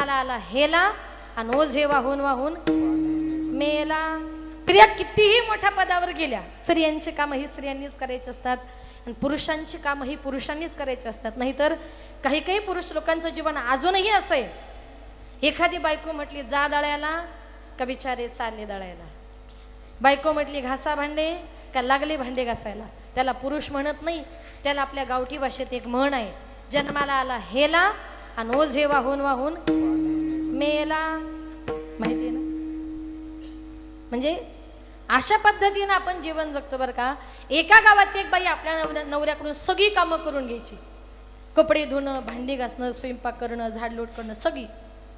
जन्माला आला हेला आणि ओझे वाहून वाहून मेला. स्त्रिया कितीही मोठ्या पदावर गेल्या, स्त्रियांची कामं ही स्त्रियांनीच करायची असतात आणि पुरुषांची कामं ही पुरुषांनीच करायची असतात. नाहीतर काही काही पुरुष लोकांचं जीवन अजूनही असं आहे, एखादी बायको म्हटली जा दळायला का बिचारे चालले दळायला, बायको म्हटली घासा भांडे का लागले भांडे घासायला. त्याला पुरुष म्हणत नाही, त्याला आपल्या गावठी भाषेत एक म्हण आहे, जन्माला आला हेला आणि ओझे वाहून वाहून मेला. माहिती आहे ना? म्हणजे अशा पद्धतीने आपण जीवन जगतो बरं का. एका गावात एक बाई आपल्या नवऱ्याकडून सगळी कामं करून घ्यायची, कपडे धुणं, भांडी घासणं, स्वयंपाक करणं, झाडलोट करणं,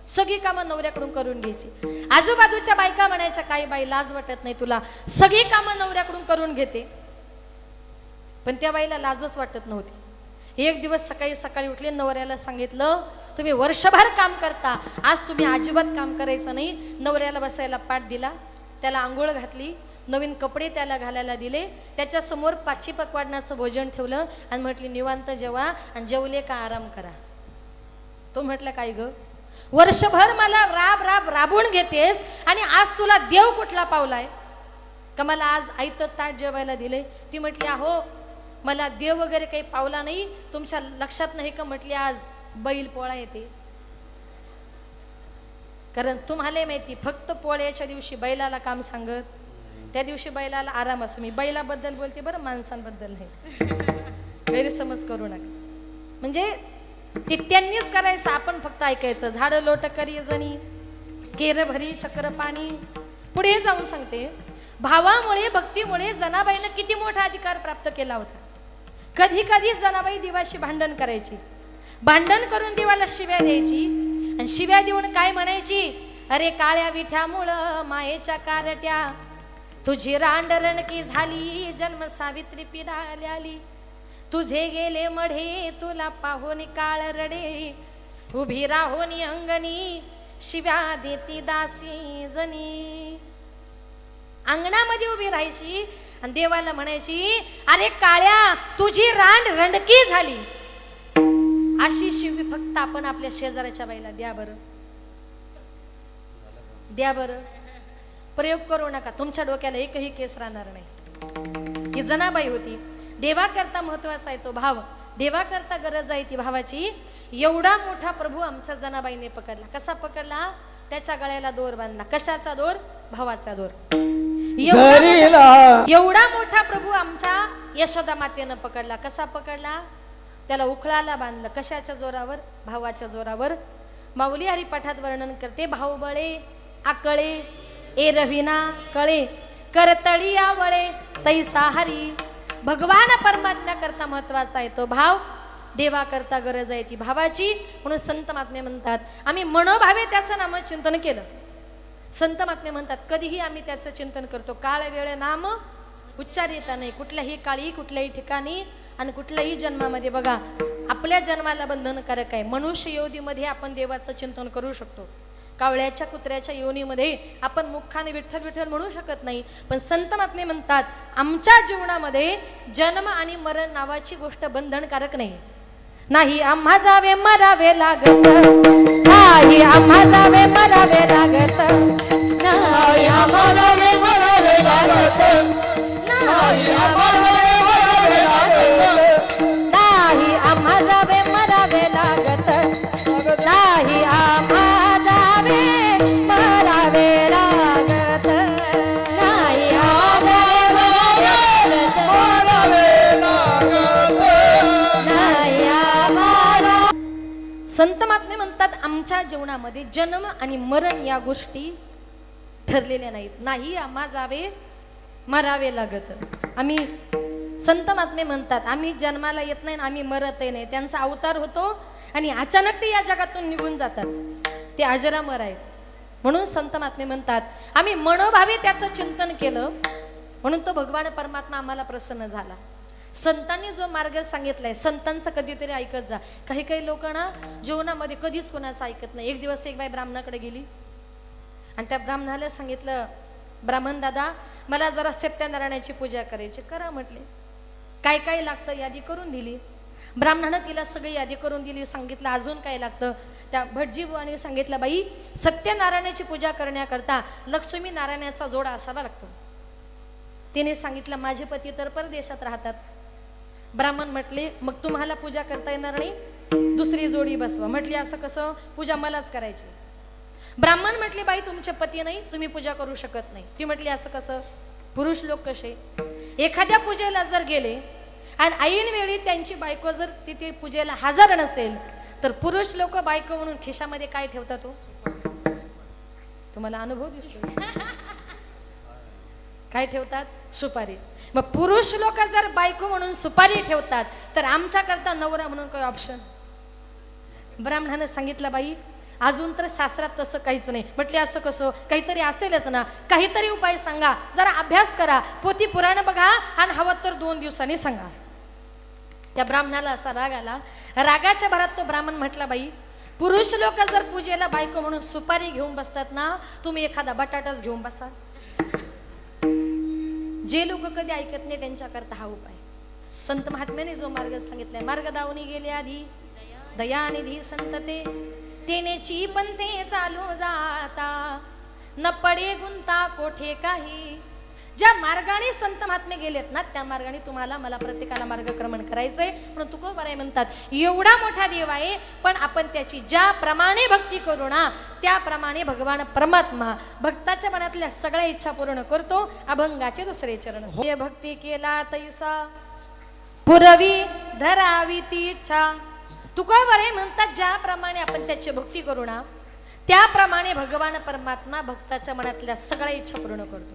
सगळी कामं नवऱ्याकडून करून घ्यायची. आजूबाजूच्या बायका म्हणायच्या काही बाई लाज वाटत नाही तुला, सगळी कामं नवऱ्याकडून करून घेते. पण त्या बाईला लाजच वाटत नव्हती. एक दिवस सकाळी सकाळी उठले, नवऱ्याला सांगितलं तुम्ही वर्षभर काम करता, आज तुम्ही अजिबात काम करायचं नाही. नवऱ्याला बसायला पाठ दिला, त्याला आंघोळ घातली, नवीन कपडे त्याला घालायला दिले, त्याच्या समोर 5 पकवानाचं भोजन ठेवलं आणि म्हटली निवांत जेवा आणि जेवले का आराम करा. तो म्हटलं काय ग, वर्षभर मला राबून घेतेस आणि आज तुला देव कुठला पावलाय का मला आज आयतं ताट जेवायला दिले. ती म्हटली अहो मला देव वगैरे काही पावला नाही, तुमच्या लक्षात नाही का म्हटली आज बैल पोळा येते. कारण तुम्हाला माहिती फक्त पोळ्याच्या दिवशी बैलाला काम सांगत, त्या दिवशी बैलाला आराम असं. मी बैलाबद्दल बोलते बरं, माणसांबद्दल नाही, गैरसमज करू नका. म्हणजे ते त्यांनीच करायचं, आपण फक्त ऐकायचं. झाडं लोट करी जणी केर भरी चक्र पाणी. पुढे जाऊन सांगते, भावामुळे भक्तीमुळे जनाबाईनं किती मोठा अधिकार प्राप्त केला होता. कधी कधी जनाबाई देवाशी भांडण करायची, भांडण करून देवाला शिव्या द्यायची आणि शिव्या देऊन काय म्हणायची, अरे काळ्या विठ्यामुळं मायेच्या कारट्या तुझी रांडरणकी झाली, जन्म सावित्री पिढाली आली, तुझे गेले मढे तुला पाहून काळ रडे, उभी राहोनी अंगणी शिव्या देती दासी जनी. अंगणामध्ये उभी राहायची आणि देवाला म्हणायची अरे काळ्या तुझी रांड रंडकी झाली. अशी शिवी फक्त आपण आपल्या शेजाऱ्याच्या बाईला द्या बरं, द्या बरं. प्रयोग करू नका, तुमच्या डोक्याला एकही केस राहणार नाही. ही जनाबाई होती. देवा करता महत्वाचा आहे तो भाव, देवा करता गरज आहे ती भावाची. एवढा मोठा प्रभू आमच्या जनाबाईने पकडला. कसा पकडला? त्याच्या गळ्याला दोर बांधला. कशाचा दोर? भावाचा दोर. एवढा मोठा प्रभू आमच्या यशोदा मातेनं पकडला. कसा पकडला? त्याला उखळाला बांधलं. कशाच्या जोरावर? भावाच्या जोरावर. माऊली हरिपाठात वर्णन करते, भाऊबळे आकळे ए रविना कळे करतळी आवळे तैसा हरी. भगवान परमात्म्या करता महत्वाचा आहे तो भाव, देवा करता गरज आहे ती भावाची. म्हणून संत महात्मे म्हणतात आम्ही मनोभावे त्याचं नाम चिंतन केलं. संत महात्मे म्हणतात कधीही आम्ही त्याचं चिंतन करतो. काळ वेळ नाम उच्चारिता नाही, कुठल्याही काळी कुठल्याही ठिकाणी आणि कुठल्याही जन्मामध्ये. बघा आपल्या जन्माला बंधनकारक आहे. मनुष्य योनीमध्ये आपण देवाचं चिंतन करू शकतो, कावळ्याच्या कुत्र्याच्या योनीमध्ये आपण मुखाने विठ्ठल विठ्ठल म्हणू शकत नाही. पण संत महात्मे म्हणतात आमच्या जीवनामध्ये जन्म आणि मरण नावाची गोष्ट बंधनकारक नाही. नाही आम्हा जावे मरावे लागत, नाही आम्हा जावे मरावे लागत, नाही आम्हा जावे मरावे लागत, नाही आम्हा जावे मरावे लागत, नाही आम्हा जावे मरावे लागत, नाही आम्हा जावे मरावे लागत, नाही आम्हा मरावे लागत, नाही आम्हाला. संत महात्मे म्हणतात आमच्या जीवनामध्ये जन्म आणि मरण या गोष्टी ठरलेल्या नाहीत. नाही आम्हा जावे मरावे लागत. आम्ही संत महात्मे म्हणतात आम्ही जन्माला येत नाही, आम्ही मरतही नाही. त्यांचा अवतार होतो आणि अचानक ते या जगातून निघून जातात. ते अजरामर आहेत. म्हणून संत महात्मे म्हणतात आम्ही मनोभावे त्याचं चिंतन केलं म्हणून तो भगवान परमात्मा आम्हाला प्रसन्न झाला. संतांनी जो मार्ग सांगितलाय संतांचं कधीतरी ऐकत जा. काही काही लोक ना जीवनामध्ये कधीच कोणाचं ऐकत नाही. एक दिवस एक बाई ब्राह्मणाकडे गेली आणि त्या ब्राह्मणाला सांगितलं ब्राह्मण दादा मला जरा सत्यनारायणाची पूजा करायची. करा म्हटले. काय काय लागतं यादी करून दिली. ब्राह्मणानं तिला सगळी यादी करून दिली, सांगितलं अजून काय लागतं. त्या भटजी बुवाने सांगितलं, बाई सत्यनारायणाची पूजा करण्याकरता लक्ष्मी नारायणाचा जोडा असावा लागतो. तिने सांगितलं माझे पती तर परदेशात राहतात. ब्राह्मण म्हटले मग तुम्हाला पूजा करता येणार नाही, दुसरी जोडी बसवा. म्हटली असं कसं, पूजा मलाच करायची. ब्राह्मण म्हटले बाई तुमचे पती नाही, तुम्ही पूजा करू शकत नाही. ती म्हटली असं कसं, पुरुष लोक कसे, एखाद्या पूजेला जर गेले आणि ऐन वेळी त्यांची बायको जर तिथे पूजेला हजर नसेल तर पुरुष लोक बायको म्हणून खिशामध्ये काय ठेवतात हो? तुम्हाला अनुभव दिसतो काय ठेवतात? सुपारी. मग पुरुष लोक जर बायको म्हणून सुपारी ठेवतात तर आमच्या करता नवरा म्हणून काय ऑप्शन? ब्राह्मणाने सांगितलं बाई अजून तर शास्त्रात तसं काहीच नाही. म्हटले असं कसं, काहीतरी असेलच ना, काहीतरी उपाय सांगा, जरा अभ्यास करा, पोथी पुराण बघा आणि हवं तर 2 दिवसांनी सांगा. त्या ब्राह्मणाला असा राग आला. रागाच्या भरात तो ब्राह्मण म्हटला बाई पुरुष लोक जर पूजेला बायको म्हणून सुपारी घेऊन बसतात ना, तुम्ही एखादा बटाटाच घेऊन बसा. जे लोक कधी ऐकत नाही त्यांच्याकरता हा उपाय. संत महात्म्याने जो मार्ग सांगितलाय, मार्ग दावणी गेले आधी दयानिधी संतते, तेनेची पंथे चालू जाता, न पडे गुंता कोठे काही. ज्या मार्गाने संत महात्मे गेलेत ना त्या मार्गाने तुम्हाला मला प्रत्येकाला मार्गक्रमण करायचंय. म्हणून तुकोबाराय म्हणतात एवढा मोठा देव आहे पण आपण त्याची ज्याप्रमाणे भक्ती करू ना त्याप्रमाणे भगवान परमात्मा भक्ताच्या मनातल्या सगळ्या इच्छा पूर्ण करतो. अभंगाचे 2 चरण. हे भक्ती केला तैसा पुरवी धरावी ती इच्छा. तुकोबाराय म्हणतात ज्याप्रमाणे आपण त्याची भक्ती करू ना त्याप्रमाणे भगवान परमात्मा भक्ताच्या मनातल्या सगळ्या इच्छा पूर्ण करतो.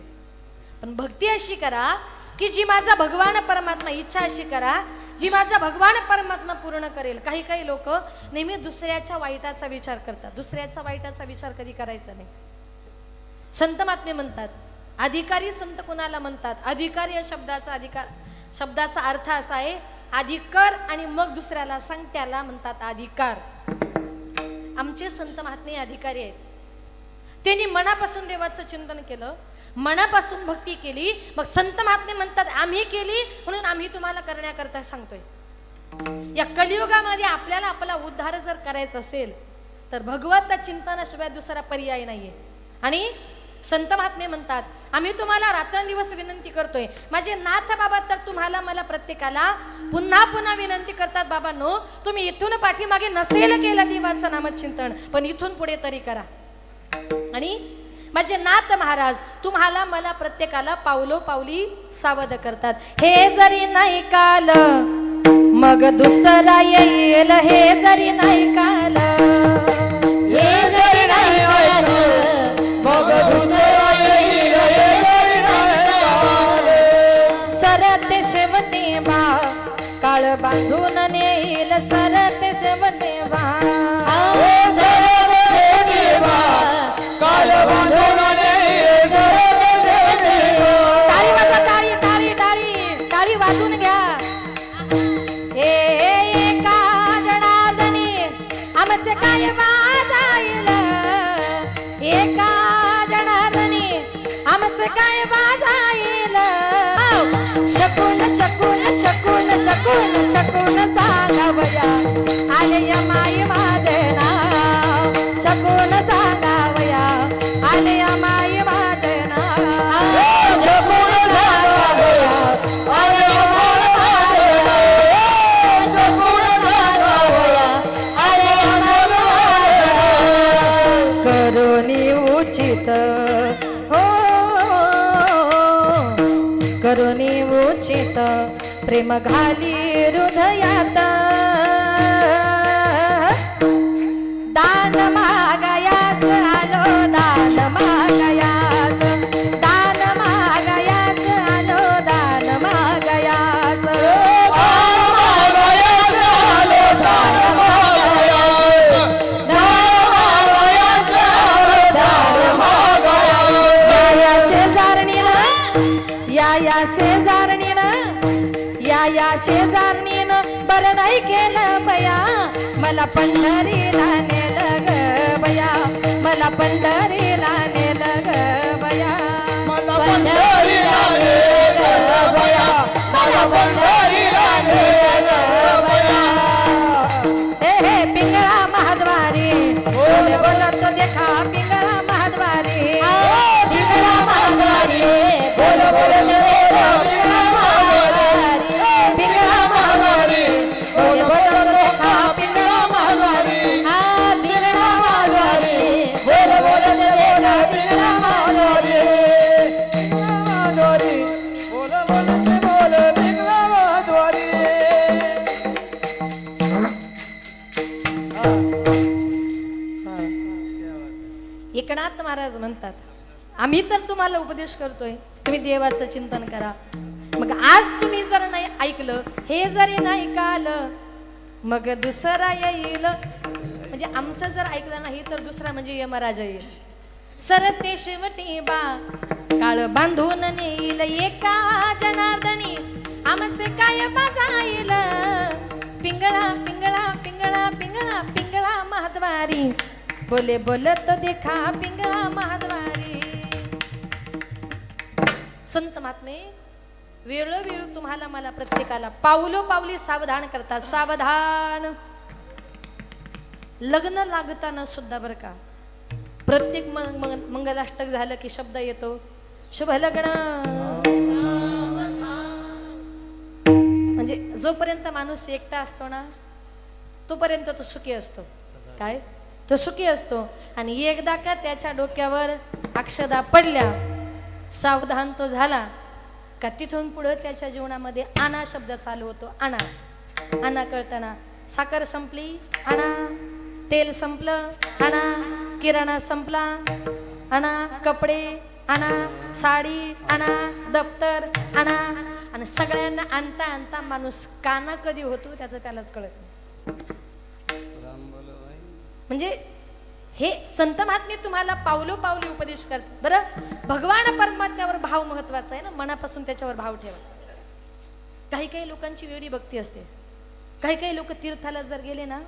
पण भक्ती अशी करा की जी माझा भगवान परमात्मा, इच्छा अशी करा जी माझा भगवान परमात्मा पूर्ण करेल. काही काही लोक नेहमी दुसऱ्याच्या वाईटाचा विचार करतात. दुसऱ्याचा वाईटाचा विचार कधी करायचा नाही. संत महात्मे म्हणतात अधिकारी संत कुणाला म्हणतात? अधिकारी या शब्दाचा अर्थ असा आहे अधिकार आणि मग दुसऱ्याला सांग त्याला म्हणतात अधिकार. आमचे संत महात्मे अधिकारी आहेत. त्यांनी मनापासून देवाचं चिंतन केलं, मनापासून भक्ती केली. मग संत महात्मे म्हणतात आम्ही केली म्हणून आम्ही तुम्हाला करण्याकरता सांगतोय. या कलियुगामध्ये आपल्याला आपला उद्धार जर करायचा असेल तर भगवत चिंतनाशिवाय दुसरा पर्याय नाहीये. आणि संत महात्मे म्हणतात आम्ही तुम्हाला रात्रंदिवस विनंती करतोय. माझे नाथ बाबा तर तुम्हाला मला प्रत्येकाला पुन्हा पुन्हा विनंती करतात, बाबा नो तुम्ही इथून पाठीमागे नसेल केलं देवाचं नामचिंतन पण इथून पुढे तरी करा. आणि माझे नाथ महाराज तुम्हाला मला प्रत्येकाला पावलोपावली सावध करतात. हे जरी नाही काल मग दुसरा येईल, हे जरी नाही काल, हे जरी नाही काल मग दुसरा येईल, हे जरी नाही काल. सरते शेवटे बा काळ बांधून नेईल, सरते शेवटे बा काळ बांधून वाजून घ्या. एका जनार्दनी आमचे काय वाजाईल, एका जनार्दनी आमचे काय वाजाईल. शकून शकून शकून शकून शकून सांगावया आले माई माझे नाव, शकून सांगावया आले माई माझे नाव, शकून सांगावया करुणी उचित हो करुणी उचित प्रेम घाली हृदयात, दान मागायास आलो दान मागायास, दान मागायास आलो दान मागायास, या शेजारणीनं बरं नाही केलं बया, मला पंढरीला नेलं ग बया, मला पंढरीला नेलं ग बया, मला पंढरीला नेलं ग बया, मला पंढरीला नेलं ग बया. देखा पिंगळा महाद्वारी पिंगळा महाद्वारी बोल बोल देखा पिंगळा महाद्वारी पिंगळा महाद्वारी बोल बोल देखा पिंगळा महाद्वारी पिंगळा महाद्वारी बोल बोल देखा पिंगळा महाद्वारी महाद्वारी बोल बोल से बोल पिंगळा महाद्वारी एकनाथ महाराज म्हणतात आम्ही तर तुम्हाला उपदेश करतोय तुम्ही देवाचं चिंतन करा मग आज तुम्ही जर नाही ऐकलं हे जरी नाही कालं मग दुसरा येईल म्हणजे आमचं जर ऐकलं नाही तर दुसरा म्हणजे यमराजा येईल सरते शेवटी बा काळ बांधून नेईल एका जनार्दनी आमचे काय बाजाईल पिंगळा पिंगळा पिंगळा पिंगळा पिंगळा महाद्वारी बोले बोलत देखा पिंगळा महाद्वारी संत महात्मे वेळोवेळी तुम्हाला मला प्रत्येकाला पावलो पावली सावधान करतात सावधान लग्न लागताना सुद्धा बरं का प्रत्येक मंगलाष्टक झालं की शब्द येतो शुभ लग्न म्हणजे जोपर्यंत माणूस एकटा असतो ना तोपर्यंत तो सुखी असतो काय तो सुखी असतो आणि एकदा का त्याच्या डोक्यावर अक्षदा पडल्या सावधान तो झाला का तिथून पुढे त्याच्या जीवनामध्ये आणा शब्द चालू होतो आणा आणा कळताना साखर संपली आणा तेल संपलं आणा किराणा संपला आणा कपडे आणा साडी आणा दप्तर आणा आणि सगळ्यांना आणता आणता माणूस काना कधी होतो त्याचं त्यालाच कळत नाही म्हणजे हे संत महात्मे तुम्हाला पावलो पावली उपदेश करतात बरं भगवान परमात्म्यावर भाव महत्वाचा आहे ना मनापासून त्याच्यावर भाव ठेवा काही काही लोकांची वेडी भक्ती असते काही काही लोक तीर्थाला जर गेले ना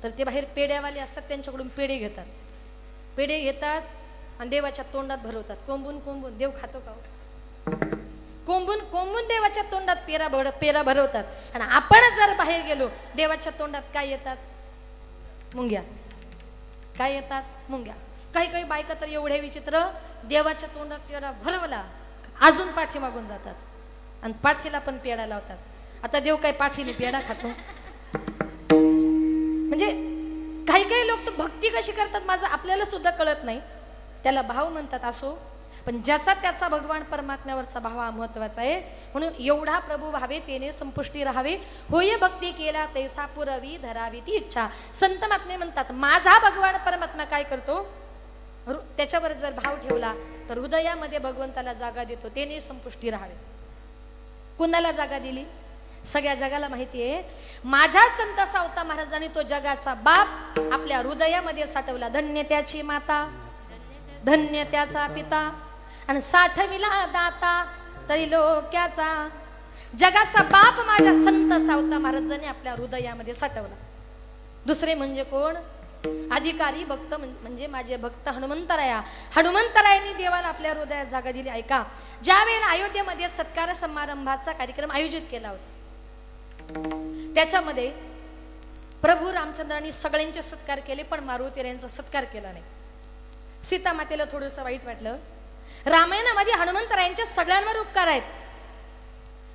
तर ते बाहेर पेड्यावाले असतात त्यांच्याकडून पेढे घेतात आणि देवाच्या तोंडात भरवतात कोंबून कोंबून देव खातो का कोंबून कोंबून देवाच्या तोंडात पेरा भरवतात आणि आपण जर बाहेर गेलो देवाच्या तोंडात काय येतात मुंग्या काय येतात मुंग्या काही काही बायका तर एवढे विचित्र देवाच्या तोंडात पेरा भरवला अजून पाठी मागून जातात आणि पाठीला पण पेढा लावतात आता देव काय पाठीने पेढा खातो म्हणजे काही काही लोक तर भक्ती कशी करतात माझं आपल्याला सुद्धा कळत नाही त्याला भाव म्हणतात असो पण ज्याचा त्याचा भगवान परमात्म्यावरचा भाव हा महत्वाचा आहे म्हणून एवढा प्रभू भावे तेने संपुष्टी राहावे होय भक्ती केला तैसा पुरवी धरावी ती इच्छा संत महात्मे म्हणतात माझा भगवान परमात्मा काय करतो त्याच्यावर जर भाव ठेवला तर हृदयामध्ये भगवंताला जागा देतो तेने संपुष्टी राहावे कुणाला जागा दिली सगळ्या जगाला माहिती आहे माझ्या संत सावता महाराजांनी तो जगाचा बाप आपल्या हृदयामध्ये साठवला धन्य त्याची माता धन्य त्याचा पिता आणि साठविला दाता तरी लोक्याचा जगाचा बाप माझ्या संत सावता महाराजांनी आपल्या हृदयामध्ये साठवला दुसरे म्हणजे कोण अधिकारी भक्त म्हणजे माझे भक्त हनुमंतरायांनी देवाला आपल्या हृदयात जागा दिली ऐका ज्या वेळेला अयोध्येमध्ये सत्कार समारंभाचा कार्यक्रम आयोजित केला होता त्याच्यामध्ये प्रभू रामचंद्रांनी सगळ्यांचे सत्कार केले पण मारुतीरायांचा सत्कार केला नाही सीता मातेला थोडंसं वाईट वाटलं रामायणामध्ये हनुमंतरायांच्या सगळ्यांवर उपकार आहेत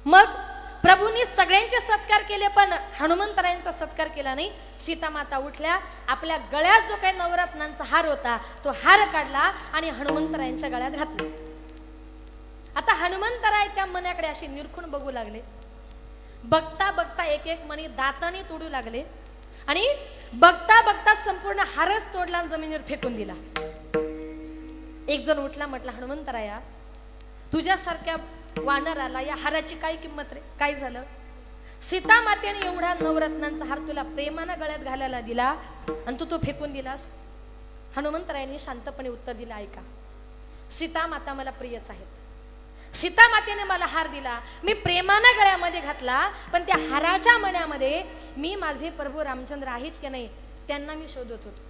मग प्रभूंनी सगळ्यांचे सत्कार केले पण हनुमंतरायांचा सत्कार केला नाही सीता माता उठल्या आपल्या गळ्यात जो काही नवरत्नांचा हार होता तो हार काढला आणि हनुमंतरायांच्या गळ्यात घातला आता हनुमंतराय त्या मण्याकडे अशी निरखून बघू लागले बघता बघता एक एक मणी दाताने तोडू लागले आणि बघता बघता संपूर्ण हारच तोडला आणि जमिनीवर फेकून दिला एक जण उठला म्हटला हनुमंतराया तुझ्यासारख्या वानराला या हाराची काय किंमत रे काय झालं सीता मातेने एवढा नवरत्नांचा हार तुला प्रेमानं गळ्यात घालायला दिला आणि तू तो फेकून दिलास हनुमंतरायांनी शांतपणे उत्तर दिलं ऐका सीता माता मला प्रियच आहेत सीता मातेने मला हार दिला मी प्रेमानं गळ्यामध्ये घातला पण त्या हाराच्या मण्यामध्ये मी माझे प्रभू रामचंद्र आहेत की नाही त्यांना मी शोधत होतो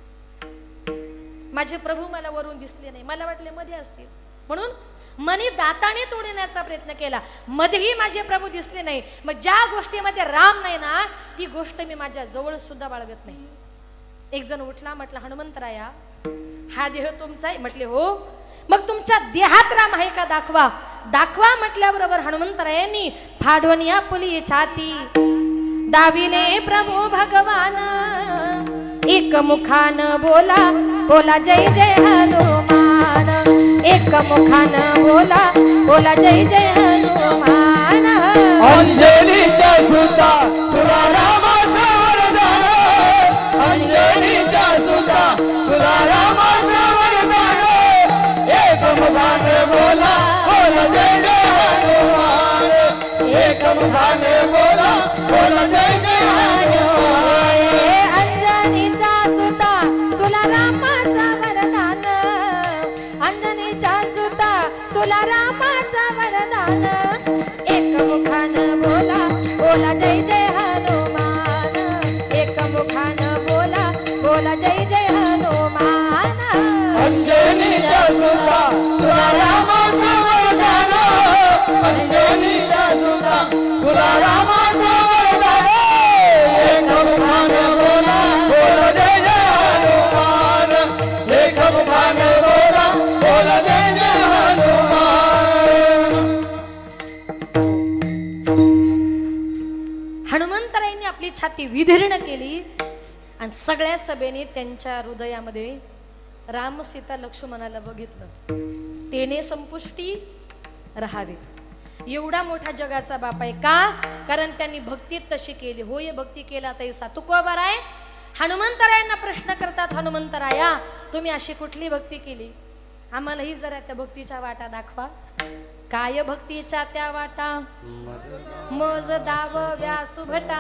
माझे प्रभू मला वरून दिसले नाही मला वाटले मध्ये असतील म्हणून मनी दाताने तोडण्याचा प्रयत्न केला मध्येही माझे प्रभू दिसले नाही मग ज्या गोष्टीमध्ये राम नाही ना ती गोष्ट मी माझ्या जवळ सुद्धा बाळगत नाही एक जण उठला म्हटला हनुमंतराया हा देह तुमचा आहे म्हटले हो. मग तुमच्या देहात राम आहे का दाखवा. दाखवा म्हटल्याबरोबर हनुमंतरायांनी फाडून या पुली छाती दाविले प्रभू भगवान. एक मुखान बोला बोला जय जय हनुमान. एक मुखान बोला बोला जय जय हनुमान. अंजनीच्या सुता तुला रामाचं वरदान. अंजनीच्या सुता तुला रामाचं वरदान. एक मुखाने बोला बोला जय जय हनुमान. एक मुखाने बोला बोला जय जय हनुमान. अंजनीच्या सुता तुला रामाचा वरदान. अंजनीच्या सुता तुला रामाचा वरदान. एक मुखान बोला बोला जय जय हनुमान. एक मुखान बोला बोला जय जय हनुमान. अंजनीच्या सुता तुला रामाचं वरदान. अंजनीच्या सुता तुला रामाचं वरदान. एक मुखाने बोला बोला जय जय हनुमान. एक मुखाने बोला बोला जय जय हनुमान. हनुमंतरायांनी आपली छाती विदीर्ण केली आणि सगळ्या सभेने त्यांच्या हृदयामध्ये राम सीता लक्ष्मणाला बघितलं. तेने संपुष्टी राहावे. एवढा मोठा जगाचा बाप आहे का. कारण त्यांनी भक्तीत तशी केली. होय भक्ती केला तैसा तुकोबर आहे. हनुमंतरायांना प्रश्न करतात हनुमंतराया तुम्ही अशी कुठली भक्ती केली. आम्हालाही जरा त्या भक्तीच्या वाटा दाखवा. काय भक्तीच्या त्या वाटा मज दाव व्यासुभटा.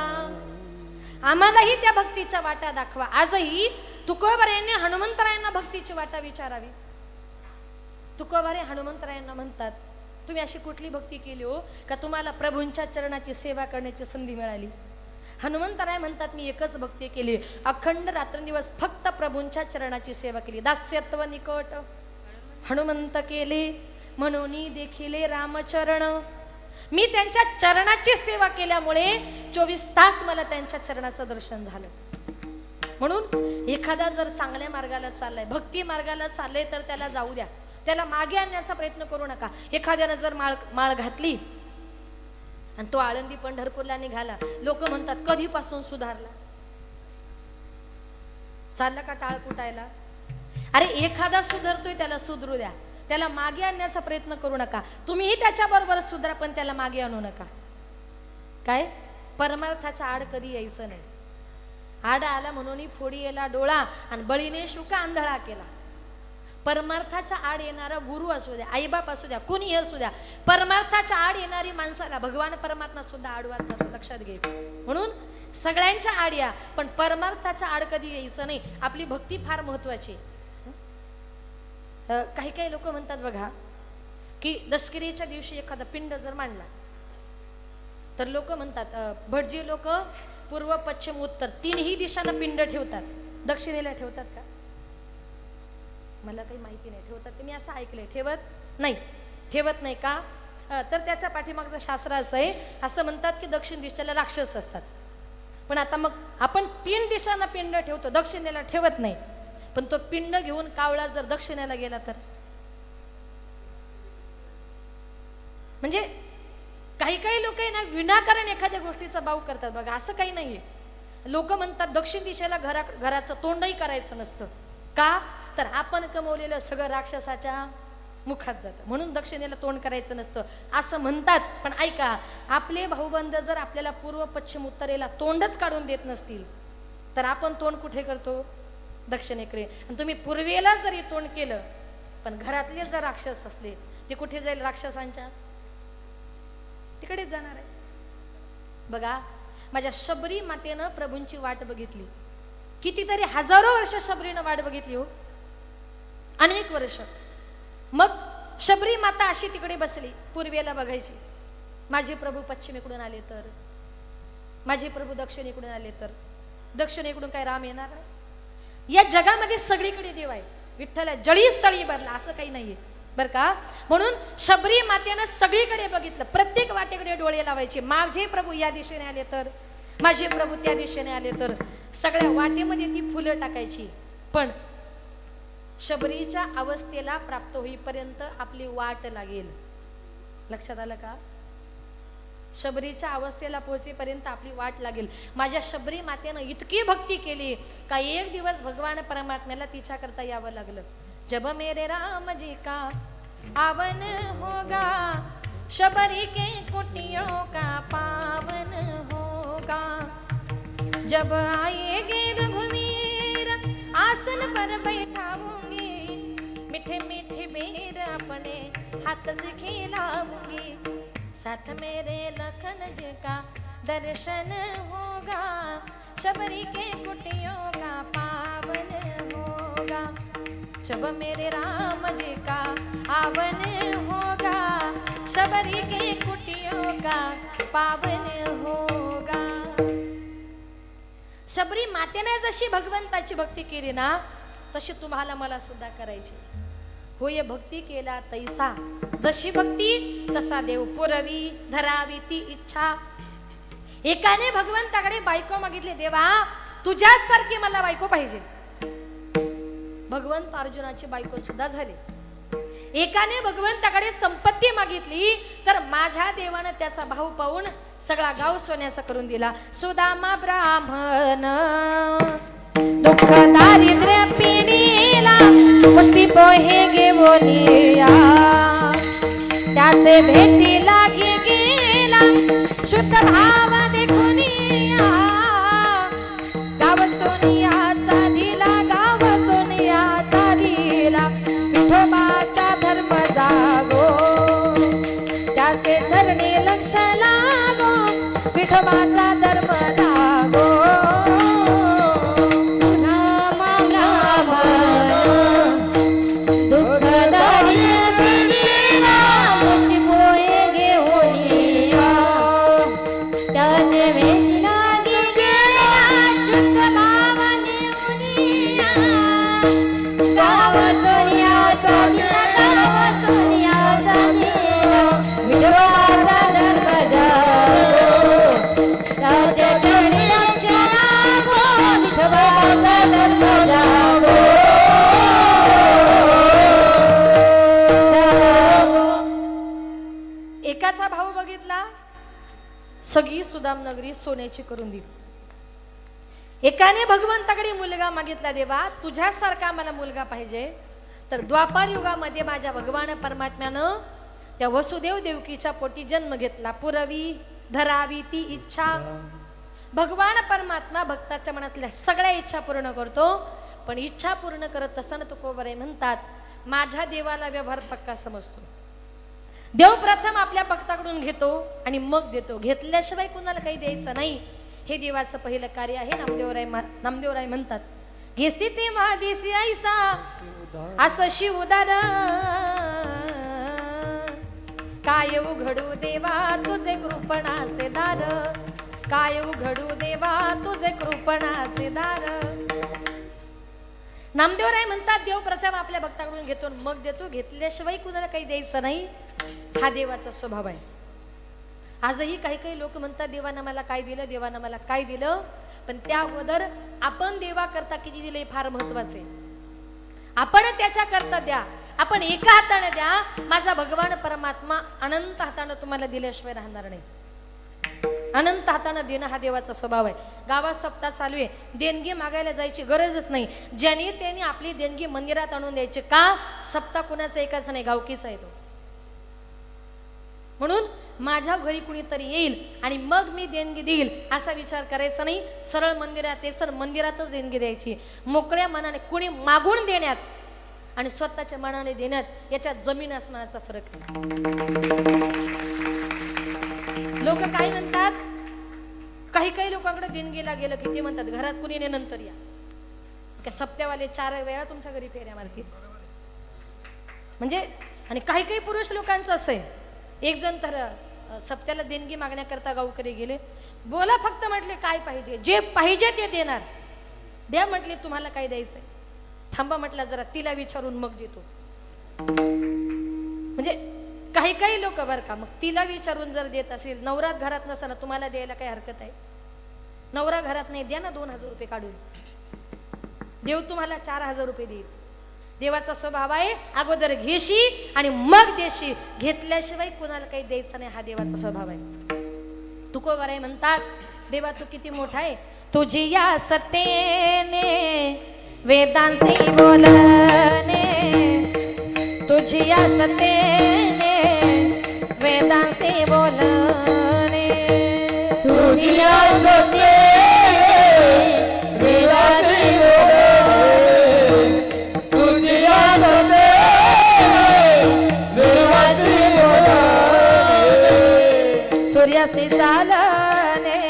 आम्हालाही त्या भक्तीच्या वाटा दाखवा. आजही तुकोबारायांनी हनुमंतरायांना भक्तीची वाटा विचारावी. तुकोबारे हनुमंतरायांना म्हणतात तुम्ही अशी कुठली भक्ती केली हो का तुम्हाला प्रभूंच्या चरणाची सेवा करण्याची संधी मिळाली. हनुमंतराय म्हणतात मी एकच भक्ती केली. अखंड रात्रंदिवस फक्त प्रभूंच्या चरणाची सेवा केली. दास्यत्व निकट हनुमंत केले म्हणून देखिले रामचरण. मी त्यांच्या चरणाची सेवा केल्यामुळे 24 तास मला त्यांच्या चरणाचं दर्शन झालं. म्हणून एखादा जर चांगल्या मार्गाला चाललाय भक्ती मार्गाला चाललंय तर त्याला जाऊ द्या. त्याला मागे आणण्याचा प्रयत्न करू नका. एखाद्यानं जर माळ घातली आणि तो आळंदी पंढरपूरला निघाला लोक म्हणतात कधीपासून सुधारला. चालला का टाळ कुटायला. अरे एखादा सुधारतोय त्याला सुधरू द्या. त्याला मागे आणण्याचा प्रयत्न करू नका. तुम्हीही त्याच्या बरोबर सुधरा पण त्याला मागे आणू नका. काय परमार्थाच्या आड कधी यायचं नाही. आड आला म्हणून फोडी येला डोळा आणि बळीने शुका आंधळा केला. परमार्थाच्या आड येणारा गुरु असू द्या आईबाप असू द्या कोणी असू द्या परमार्थाच्या आड येणारी माणसाला भगवान परमात्मा सुद्धा आडवाच जातो. लक्षात घ्यायचं. म्हणून सगळ्यांच्या आड या पण परमार्थाच्या आड कधी यायचं नाही. आपली भक्ती फार महत्वाची. काही काही लोक म्हणतात बघा की दशकिरीच्या दिवशी एखादा पिंड जर मांडला तर लोक म्हणतात भटजी लोक पूर्व पश्चिम उत्तर तीनही दिशांना पिंड ठेवतात. दक्षिणेला ठेवतात का मला काही माहिती नाही. ठेवतात ते मी असं ऐकलंय. ठेवत नाही का. तर त्याच्या पाठीमागचं शास्त्र असं आहे. असं म्हणतात की दक्षिण दिशेला राक्षस असतात. पण आता मग आपण 3 दिशांना पिंड ठेवतो दक्षिणेला ठेवत नाही. पण तो पिंड घेऊन कावळा जर दक्षिणेला गेला तर म्हणजे काही काही लोक आहे ना विनाकारण एखाद्या गोष्टीचा बाऊ करतात बघा. असं काही नाहीये. लोक म्हणतात दक्षिण दिशेला घराचं तोंडही करायचं नसतं. का तर आपण कमवलेलं सगळं राक्षसाच्या मुखात जातं म्हणून दक्षिणेला तोंड करायचं नसतं असं म्हणतात. पण ऐका आपले भाऊबंद जर आपल्याला पूर्व पश्चिम उत्तरेला तोंडच काढून देत नसतील तर आपण तोंड कुठे करतो दक्षिणेकडे. आणि तुम्ही पूर्वेला जरी तोंड केलं पण घरातले जर राक्षस असले ते कुठे जाईल राक्षसांच्या तिकडेच जाणार आहे. बघा माझ्या शबरी मातेनं प्रभूंची वाट बघितली. कितीतरी हजारो वर्ष शबरीनं वाट बघितली हो. अनेक वर्ष. मग शबरी माता अशी तिकडे बसली पूर्वेला बघायची. माझे प्रभू पश्चिमेकडून आले तर माझे प्रभू दक्षिणेकडून आले तर दक्षिणेकडून काय राम येणार नाही. या जगामध्ये सगळीकडे देव आहे. विठ्ठल जळीच तळी भरला असं काही नाहीये बर का. म्हणून शबरी मातेनं सगळीकडे बघितलं. प्रत्येक वाटेकडे डोळे लावायचे. माझे प्रभू या दिशेने आले तर माझे प्रभू त्या दिशेने आले तर सगळ्या वाटेमध्ये ती फुलं टाकायची. पण शबरीच्या अवस्थेला प्राप्त होईपर्यंत आपली वाट लागेल. लक्षात आलं का? शबरीच्या अवस्थेला पोहोचेपर्यंत आपली वाट लागेल. माझ्या शबरी मातेनं इतकी भक्ती केली का एक दिवस भगवान परमात्म्याला तिच्या करता यावं लागलं. जब मेरे राम जी का आवन होगा, शबरी के कुटियों का पावन होगा. जब आएगे रघुवीर आसन पर बैठाऊंगी, मीठे मीठे बेर अपने हाथ से खिलाऊंगी. साथ मेरे लखन जी का दर्शन होगा, शबरी के कुटियों का पावन होगा. जब मेरे राम जी का आवन होगा, शबरी के कुटियों का पावन होगा. शबरी मातेने जशी भगवंताची भक्ती केली ना, तशी तुम्हाला मला सुद्धा करायची. होय भक्ती केला तैसा, जशी भक्ती तसा देव पुरवी धरावी ती इच्छा. एकाने भगवंताकडे बायको मागितली, देवा तुझ्यासारखी मला बायको पाहिजे. भगवंत अर्जुनाची बायको सुद्धा झाली. एकाने भगवंताकडे संपत्ती मागितली, तर माझ्या देवानं त्याचा भाऊ पाहून सगळा गाव सोन्याचा करून दिला. सुदामा ब्राह्मण दुःख दारिद्र्य पिढीला, मुष्टी पोहे घेऊनिया, त्याचे भेटी लागी गेला, शुद्ध भाव देखुनिया. गाव सोनियाचा दिला, गाव सोनियाचा दिला, विठोबाचा धर्म जागो, त्याचे चरणी लक्ष लागो, विठोबाचा धर्म जागो. एकाचा भाऊ बघितला, सगळी सुदाम नगरी सोन्याची करून दिली. एकाने भगवंताकडे मुलगा मागितला, देवा तुझ्यासारखा मला मुलगा पाहिजे. तर द्वापार युगामध्ये माझ्या भगवान परमात्म्यानं त्या वसुदेव देवकीच्या पोटी जन्म घेतला. पुरवी धरावी ती इच्छा. भगवान परमात्मा भक्ताच्या मनातल्या सगळ्या इच्छा पूर्ण करतो, पण इच्छा पूर्ण करत असताना तुकोबरे म्हणतात, माझ्या देवाला व्यवहार पक्का समजतो. देव प्रथम आपल्या भक्ताकडून घेतो आणि मग देतो. घेतल्याशिवाय कुणाला काही द्यायचं नाही. हे देवाचं पहिलं कार्य आहे. नामदेवराय म्हणतात, घेसी तेव्हा देसी ऐसा, असं शिवदार काय उघडू देवा तुझे कृपणाचे दार, काय उघडू देवा तुझे कृपणाचे दार. नामदेवराय म्हणतात, देव प्रथम आपल्या भक्ताकडून घेतो मग देतो. घेतल्याशिवाय कुणाला काही द्यायचं नाही. हा देवाचा स्वभाव आहे. आजही काही काही लोक म्हणतात, देवानं मला काय दिलं, देवानं मला काय दिलं. पण त्या अगोदर आपण देवा करता किती दिले फार महत्वाचे. आपण त्याच्या करता द्या. आपण एका हाताने द्या. माझा भगवान परमात्मा अनंत हाताने तुम्हाला दिल्याशिवाय राहणार नाही. अनंत हाताने देणं हा देवाचा स्वभाव आहे. गावात सप्ताह चालू आहे, देणगी मागायला जायची गरजच नाही. ज्यांनी त्यांनी आपली देणगी मंदिरात आणून द्यायची. का? सप्ताह कुणाचा एकाच नाही, गावकीचा आहे तो. म्हणून माझ्या घरी कुणीतरी येईल आणि मग मी देणगी देईल असा विचार करायचा नाही. सरळ मंदिरात यायचं, मंदिरातच देणगी द्यायची. मोकळ्या मनाने कुणी मागून देण्यात आणि स्वतःच्या मनाने देण्यात याच्यात जमीन आसमानाचा फरक आहे. लोक काय म्हणतात, काही काही लोकांकडे देणगीला गेलं की ते म्हणतात घरात कुणी नाही नंतर या. सप्त्यावाले 4 वेळा तुमच्या घरी फेऱ्या मारतील. म्हणजे आणि काही काही पुरुष लोकांचं असं आहे. एक जण तर सप्त्याला देणगी मागण्याकरता गावकरी गेले. बोला फक्त म्हटले काय पाहिजे, जे पाहिजे ते देणार. द्या म्हटले तुम्हाला काय द्यायचंय. थांबा म्हटलं जरा तिला विचारून मग देतो. म्हणजे काही काही लोक बरं का, मग तिला विचारून जर देत असेल, नवरात घरात नसताना तुम्हाला द्यायला काही हरकत आहे? नवरा घरात नाही, द्या ना 2000 रुपये काढून. देव तुम्हाला 4000 रुपये देईल. देवाचा स्वभाव आहे अगोदर घेशी आणि मग देशी, घेतल्याशिवाय कुणाला काही द्यायचं नाही, हा देवाचा स्वभाव आहे. तुकोबाराय म्हणतात, देवा तू किती मोठा आहे, तुझी या सत्तेने वेदांशी बोलणे, तुझी या सत्तेने वेदांशी बोलणे, तुझी या सत्तेने वेदांशी बोलणे, तुझी या सत्तेने वेदांशी बोलणे, सूर्याशी चालणे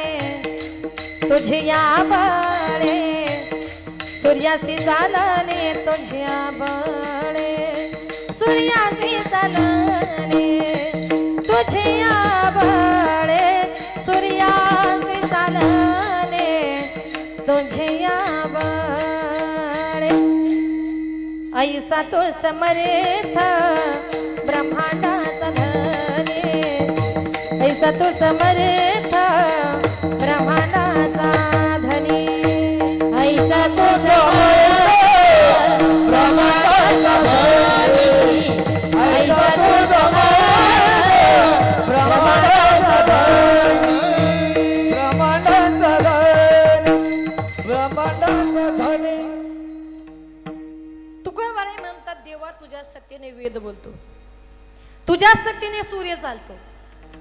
तुझ्या बळे, सूर्याशी चालणे तुझ्या बळे, सूर्याशी चालणे तुझ्या बळे, सूर्याशी चालणे तुझ्या बळे. ऐसा तो समर्थ ब्रह्मांडाचा धनी, ऐसा तो समर्थ ब्रह्मांडाचा धनी, ऐसा तो समर्थ ब्रह्मांडाचा धनी, ऐसा तो समर्थ ब्रह्मांडाचा धनी, ब्रह्मांडाचा धनी, ब्रह्मांडाचा धनी. तुकोबाराय म्हणतात, देवा तुझ्या सत्तेने वेद बोलतो, तुझ्या सत्तेने सूर्य चालतो,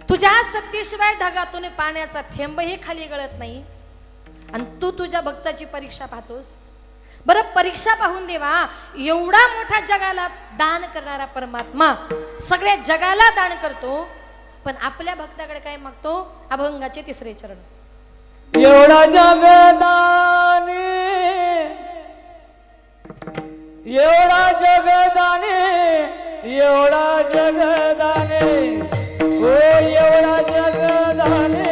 तुझ्या सत्तेशिवाय ढगातून पाण्याचा थेंबही खाली गळत नाही, आणि तू तुझ्या भक्ताची परीक्षा पाहतोस. बरं, परीक्षा पाहून देवा, एवढा मोठा जगाला दान करणारा परमात्मा सगळ्या जगाला दान करतो, पण आपल्या भक्ताकडे काय मागतो? अभंगाचे 3रे चरण. एवढा जगदाने, एवढा जगदाने, एवढा जगदाने, ओ एवढा जगदाने,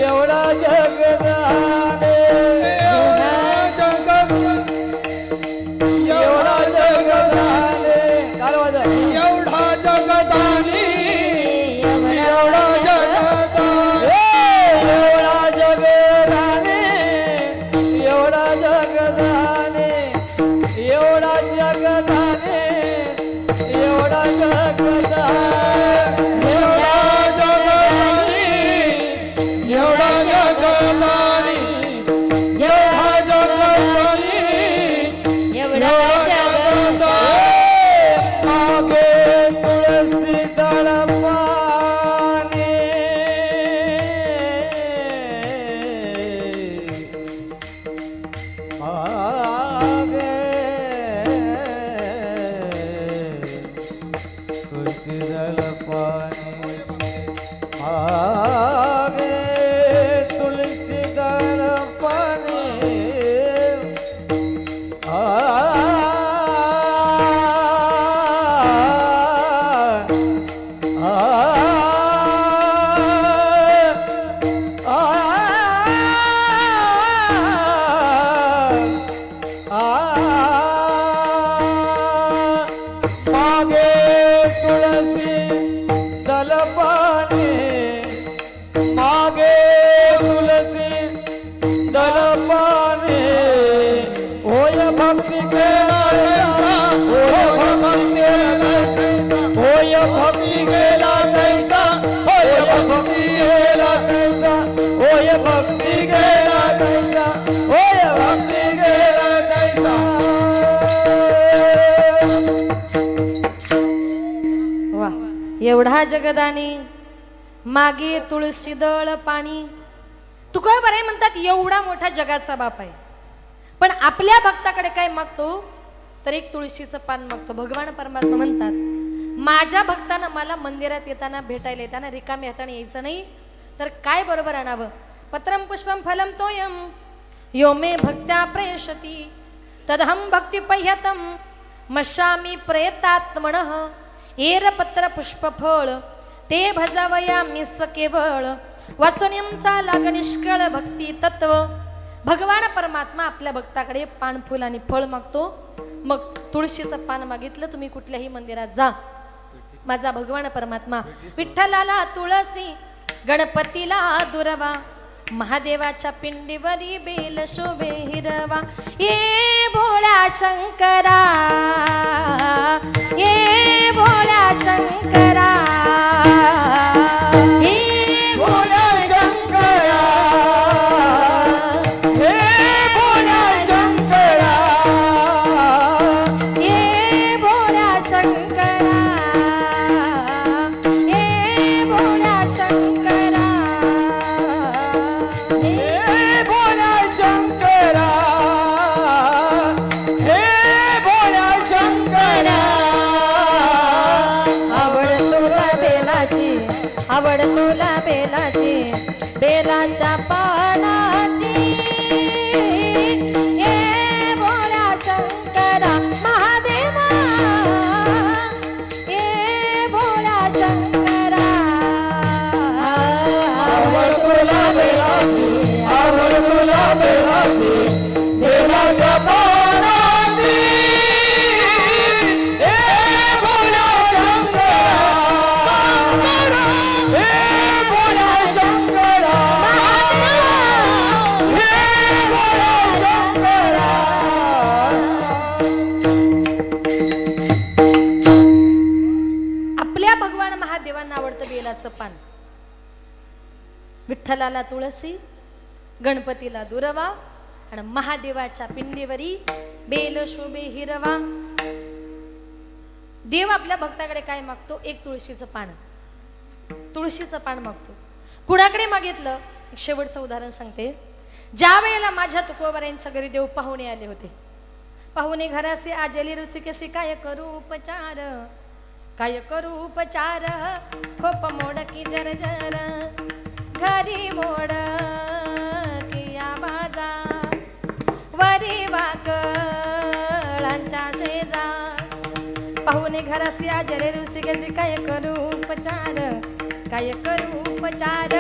एवढा जगदाने, एवढा जगदाने, काय वाजत? एवढा जगदाने, एवढा जगदाने, एवढा जगदाने, एवढा जगदाने, एवढा जगदाने, एवढा जगदाने, एवढा जगदाने, एवढा जगदाने, एवढा जगदाने, मागे तुळसी तळपाने, मागे तुळसी तळपाने, मागे तुळसी तळपाने, मागे तुळसी दलपाने, मागे तुलसी दलपाने, होय भक्ती गेला कैसा, होय भक्ती गेला कैसा, होय भक्ती गेला कैसा, होय भक्ती गेला कैसा, होय भक्ती गेला कैसा, होय भक्ती गेला कैसा. वा, एवढा जगदानी, मागे तुळशी दळ पाणी. तुकोबाराय म्हणतात, एवढा मोठा जगाचा बाप आहे, पण आपल्या भक्ताकडे काय मागतो? तर एक तुळशीचं पान मागतो. भगवान परमात्मा म्हणतात, माझ्या भक्तानं मला मंदिरात येताना भेटायला येताना रिकाम्या हाताने यायचं नाही, तर काय बरोबर आणावं? पत्रम पुष्पम फलम तोयम यो मे भक्त्या प्रेषती तदहम भक्ती पह्यतम मशामी प्रयतात्मनः एरपत्र पुष्प फळ ते भजावया मिस केवळ वाचनियमचा लाग निष्कळ भक्ती तत्व. भगवान परमात्मा आपल्या भक्ताकडे पान फुल आणि फळ मागतो. मग तुळशीचं पान मागितलं, तुम्ही कुठल्याही मंदिरात जा, माझा भगवान परमात्मा विठ्ठलाला तुळसी, गणपतीला दुर्वा, महादेवाच्या पिंडीवरी बेल शोभे हिरवा. ये भोळ्या शंकरा ये भोळ्या शंकरा हे भोला शंकरा हे भोला शंकरा ये भोळ्या शंकरा ये भोळ्या शंकरा हे भोला शंकरा हे भोला शंकरा आवड तुला बेलाची बेलाच्या पानाची ये भोळ्या शंकरा महादेवा ये भोळ्या शंकरा आवड तुला बेलाची आवड तुला बेलाची बेलाच्या पानाची हे भोला शंकरा हे भोला शंकरा हे भोला शंकरा आपल्या भगवान महादेवांना आवडतं बेलाचं पान. विठ्ठलाला तुळसी, गणपतीला दुर्वा आणि महादेवाच्या पिंडीवरी बेल शोभे हिरवा. देव आपल्या भक्ताकडे काय मागतो? एक तुळशीचं पान. तुळशीचं पान मागतो. कुणाकडे मागितलं? एक शेवटचं उदाहरण सांगते. ज्या वेळेला माझ्या तुकोबऱ्यांच्या घरी देव पाहुणे आले होते. पाहुणे घरासे आजली ऋषिकेसी काय करू उपचार, काय करू उपचार, खोप मोड की जर जर घरी मोड किया बाजा वरी वाकळांच्या शेजा. पाहुणे घरासी आजले ऋषिकेसी काय करू उपचार, काय करू उपचार,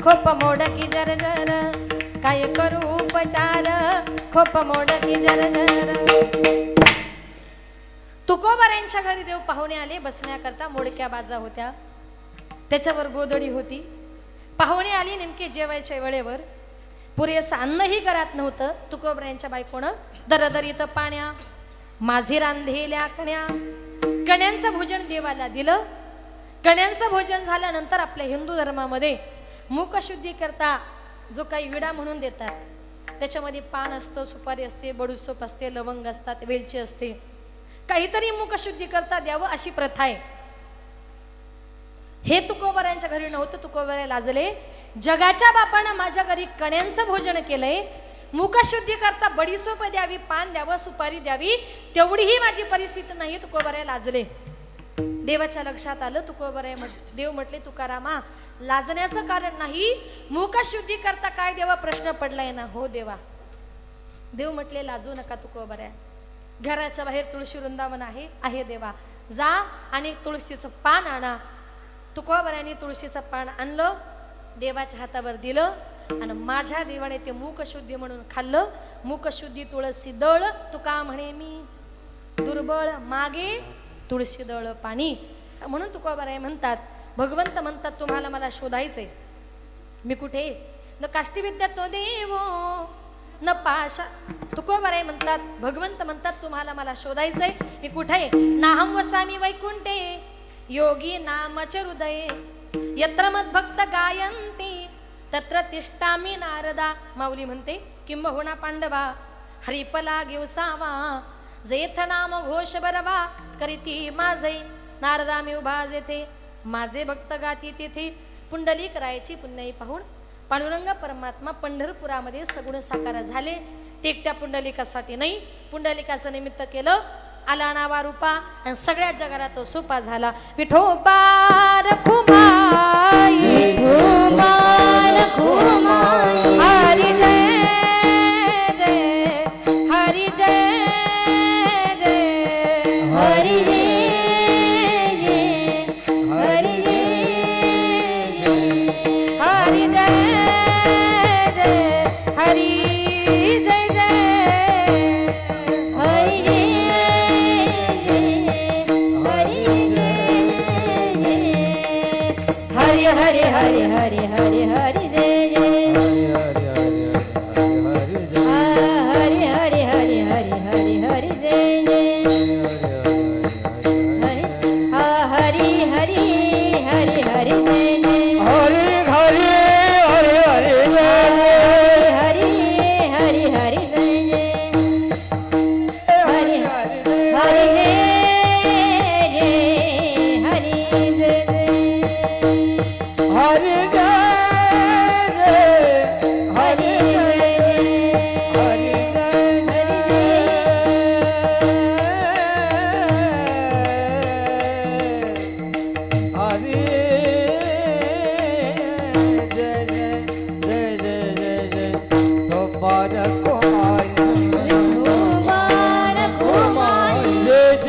खोप मोड की जर जर, काय करू उपचार, खोप मोड की जर जर. तुकोबारांच्या घरी देव पाहुणे आले. बसण्याकरता मोडक्या बाजा होत्या, त्याच्यावर गोदडी होती. पाहुणे आली नेमके जेवायच्या वेळेवर. पुरेसं अन्नही घरात नव्हतं. तुकोबारांच्या बायकोनं दरदरीत पाण्या माझे रांधेल्या कण्या, कण्यांचं भोजन देवाला दिलं. कण्यांचं भोजन झाल्यानंतर आपल्या हिंदू धर्मामध्ये मुखशुद्धी करता जो काही विडा म्हणून देतात, त्याच्यामध्ये पान असतं, सुपारी असते, बडूसोप असते, लवंग असतात, वेलची असते. काहीतरी मुखशुद्धी करता द्यावं अशी प्रथा आहे. हे तुकोबारांच्या घरी नव्हतं. तुकोबारा लाजले. जगाच्या बापानं माझ्या घरी कण्यांचं भोजन केलंय, मुखशुद्धी करता बडीसोप द्यावी, पान द्यावं, सुपारी द्यावी, तेवढीही माझी परिस्थिती नाही. तुकोबारा लाजले. देवाच्या लक्षात आलं. तुकोबारा देव म्हटले, तुकारामा लाजण्याचं कारण नाही, मुखशुद्धी करता काय देवा प्रश्न पडलाय ना. हो देवा. देव म्हटले लाजू नका तुकोबारा, घराच्या बाहेर तुळशी वृंदावन आहे देवा, जा आणि तुळशीचं पान आणा. तुकोबाराने तुळशीचं पान आणलं, देवाच्या हातावर दिलं आणि माझ्या देवाने ते मुखशुद्धी म्हणून खाल्लं. मुखशुद्धी तुळशी दळ, तुका म्हणे मी दुर्बळ मागे तुळशी दळ पाणी. म्हणून तुकोबाराय म्हणतात, भगवंत म्हणतात तुम्हाला मला शोधायचंय. मी कुठे? न काष्टीविद्या तो देव न पाशा. तुकोबाराय म्हणतात, भगवंत म्हणतात तुम्हाला मला शोधायचंय. मी कुठे? नाहम वसामी वैकुंठे योगी नामच हृदये यत्र मद्भक्त गायन्ति तत्र तिष्ठामि नारदा. माऊली म्हणते, किंबहुना पांडवा हरिपला घेवसावा जेथ नाम घोष बरवा करीती माझे नारदा मी उभा जेथे माझे भक्त गाती तेथे. पुंडलिक रायाची पुण्याई पाहून पांडुरंग परमात्मा पंढरपुरामध्ये सगुण साकार झाले. ते एकट्या पुंडलिकासाठी नाही, पुंडलिकाचं निमित्त केलं, आला नावा रूपा आणि सगळ्या जगाला तो सोपा झाला. विठोबा रखुमाई हरी जय जय हरी जय जय हरी हरे हरे हरे हरे हरे जय जय हरे हरे हरे हरे हरे हरे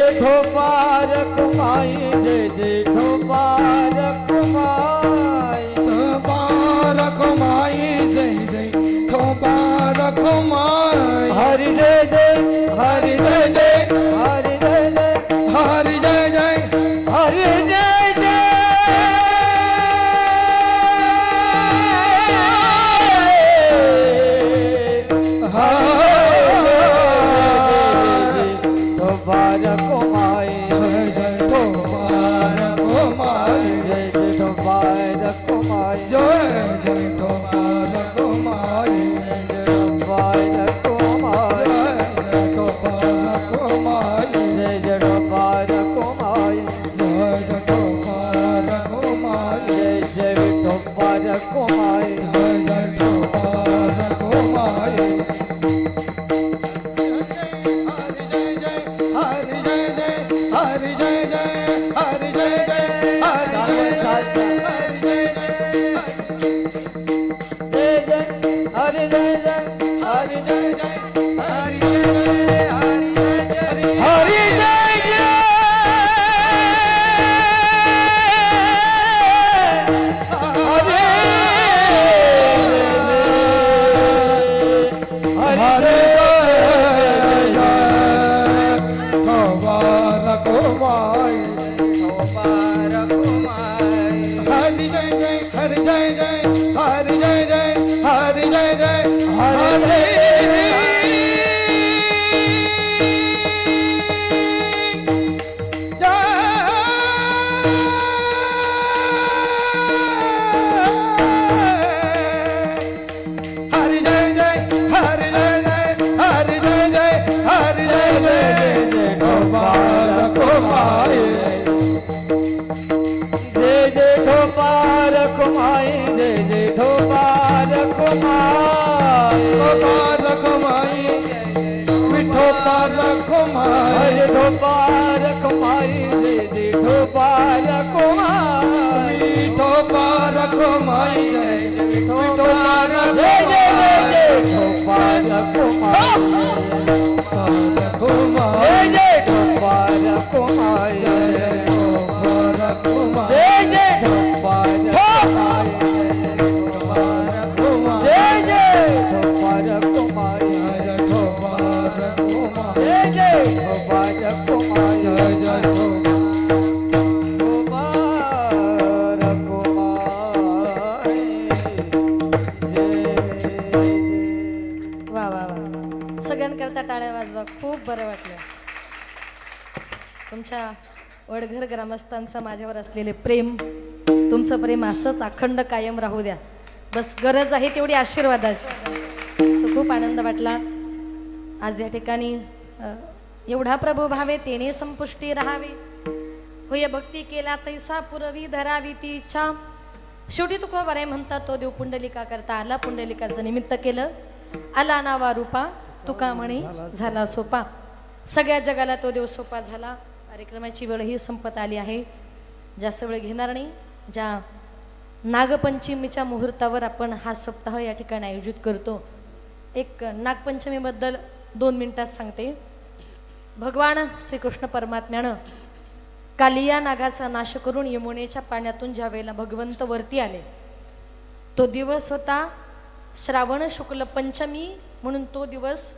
जय ठोपार कुमाई जय जय ठोपार कुमाई ठोपार कुमाई जय जय ठोपार कुमाई हरि जय जय हरि जय जय हरि जय जय हरि जय जय हरि जय ठोपार कुमाई जय जय ठोपार कुमाई जय जय ठोपार कुमाई जय जय ठोपार कुमाई ठोपार कुमाई जय ठोपार कुमाई जय जय ठोपार कुमाई जय जय ठोपार कुमाई जय जय ठोपार कुमाई जय जय ठोपार कुमाई हरि जय जय हरि जय जय हरि जय जय हरि जय जय हरि जय जय हरि जय जय हरि जय जय हरि जय जय हरि जय जय हरि जय जय हरि जय जय ठोपार कुमाई ठोपार कुमाई हरि जय जय हरि जय जय हरि जय जय हरि जय जय हरि हरि जय जय हरि जय जय हरि जय जय हरि जय जय ठोपार कुमाई जय जय ठोपार कुमाई जय जय ठोपार कुमाई ठोपार कुमाई विठोपार कुमाई हरे ठोपार कुमाई जय जय ठोपार कुमाई ठोपार कुमाई विठोपार जय जय जय जय ठोपार कुमाई कुमाई जय जय ठोपार कुमाई ठोपार कुमाई जय जय ठोपार कुमाई जय जय ठोपार कुमाई ठोपार कुमाई जय जय ठोपार कुमाई जय जय ठोपार कुमाई जय वा वा वा सगळ्यांकरता टाळ्या वाजवा. खूप बरं वाटलं. तुमच्या वडघर ग्रामस्थांचं माझ्यावर असलेले प्रेम, तुमचं प्रेम असंच अखंड कायम राहू द्या. बस गरज आहे तेवढी आशीर्वादाची. सो खूप आनंद वाटला आज या ठिकाणी. एवढा प्रभू भावे तेने संपुष्टी राहावे, होय भक्ती केला तैसा पुरवी धरावी ती इच्छा. शेवटी तुका बरे म्हणतात तो देव पुंडलिका करता आला. पुंडलिकाचं निमित्त केलं, आला नावा रूपा तुका म्हणे झाला सोपा. सगळ्या जगाला तो देव सोपा झाला. कार्यक्रमाची वेळ ही संपत आली आहे. जास्त वेळ घेणार नाही. ज्या नागपंचमीच्या मुहूर्तावर आपण हा सप्ताह या ठिकाणी आयोजित करतो, एक नागपंचमीबद्दल 2 मिनिटात सांगते. भगवान श्रीकृष्ण परमात्म्यानं कालिया नागाचा नाश करून यमुनेच्या पाण्यातून ज्या वेळेला भगवंत वरती आले, तो दिवस होता श्रावण शुक्ल पंचमी, म्हणून तो दिवस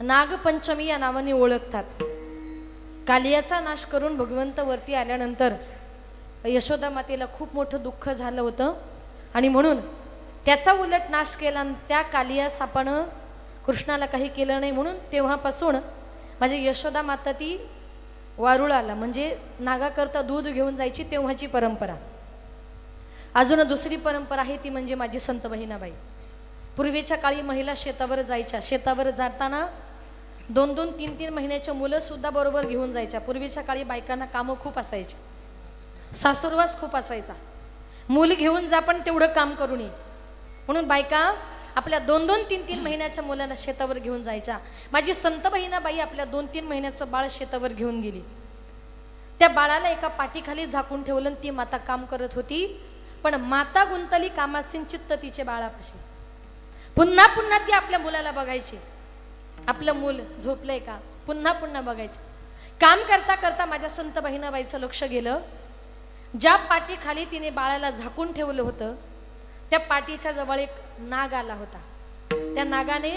नागपंचमी या नावाने ओळखतात. कालियाचा नाश करून भगवंत वरती आल्यानंतर यशोदा मातेला खूप मोठं दुःख झालं होतं आणि म्हणून त्याचा उलट नाश केला. त्या कालिया सापानं कृष्णाला काही केलं नाही, म्हणून तेव्हापासून माझी यशोदा माता ती वारुळाला म्हणजे नागाकरता दूध घेऊन जायची, तेव्हाची परंपरा. अजून दुसरी परंपरा आहे ती म्हणजे माझी संत बहिणाबाई. पूर्वीच्या काळी महिला शेतावर जायच्या. शेतावर जाताना 2-2, 3-3 महिन्याच्या मुलं सुद्धा बरोबर घेऊन जायच्या. पूर्वीच्या काळी बायकांना कामं खूप असायची, सासूरवास खूप असायचा. मूल घेऊन जा पण तेवढं काम करू नये म्हणून बायका आपल्या 2-2, 3-3 महिन्याच्या मुलांना शेतावर घेऊन जायच्या. माझी संत बहिणाबाई आपल्या 2-3 महिन्याचं बाळ शेतावर घेऊन गेली. त्या बाळाला एका पाठीखाली झाकून ठेवलं. ती माता काम करत होती, पण माता गुंतली कामासीन चित्त तिचे बाळापाशी. पुन्हा पुन्हा ती आपल्या मुलाला बघायची. आपलं मूल झोपलंय का पुन्हा पुन्हा बघायची. काम करता करता माझ्या संत बहिणाबाईचं लक्ष गेलं, ज्या पाठीखाली तिने बाळाला झाकून ठेवलं होतं त्या पाठीच्या जवळ एक नाग आला होता. त्या नागाने